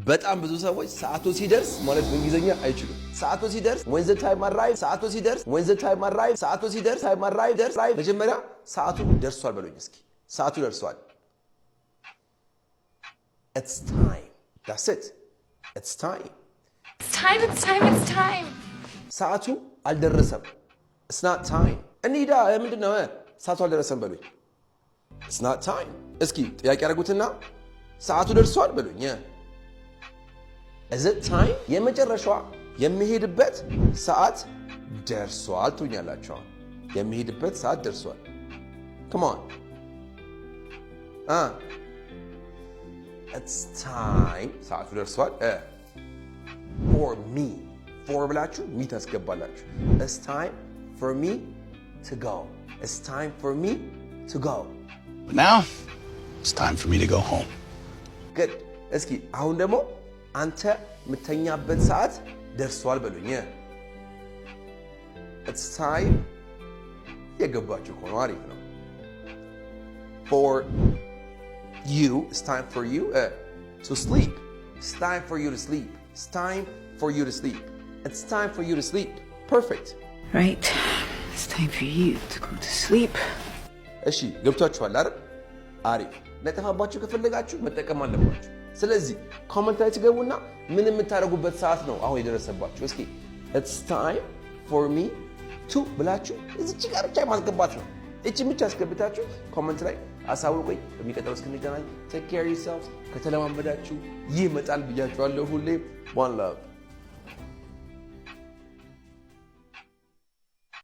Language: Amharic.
በጣም ብዙ ሰዎች ሰዓቱ ሲደርስ ማለት በእንግሊዘኛ አይችሉም። ሰዓቱ ሲደርስ when the time arrives ሰዓቱ ሲደርስ when the time arrives ሰዓቱ ሲደርስ time arrives ደርስ መጀመሪያ ሰዓቱ ደርሷል በሉኝ እስኪ ሰዓቱ ደርሷል it's time that's it it's time it's time ሰዓቱ አልደረሰም it's not time እንሂዳ ምንድነው ሰዓቱ አልደረሰም በሉኝ it's not time እስኪ ጥያቄ አድርጉትና ሰዓቱ ደርሷል በሉኝ is it time የመጨረሻው የሚሄድበት ሰዓት ደርሷል ትኛላችሁ የሚሄድበት ሰዓት ደርሷል come on it's time ሰዓቱ ደርሷል for me for ብላችሁ me ታስገባላችሁ it's time for me to go it's time for me to go but now it's time for me to go home good እስኪ አሁን ደግሞ አንተ ምተኛበት ሰዓት ደርሷል በሉኝ it's time የገባችሁ ሆኖ አሪፍ ነው for you it's time for you to sleep it's time for you to sleep it's time for you to sleep it's time for you to sleep perfect right it's time for you to go to sleep እሺ ገብታችኋል አይደል አሪፍ ለተፋባችሁ ከፈለጋችሁ መጠቀም አለባችሁ ስለዚህ ኮሜንት ላይ ትገቡና ምን የምታደርጉበት ሰዓት ነው አሁን የደረሰባችሁ እስኪ it's time for me to ብላችሁ እዚህ ጋር ብቻ ማስገባት ነው እቺ ብቻ አስገብታችሁ ኮሜንት ላይ አሳውቁኝ በሚቀጥለው እስክንገናኝ take care yourselves ከተለማመዳችሁ ይመጣል ብያችኋለሁ ሁሌ one love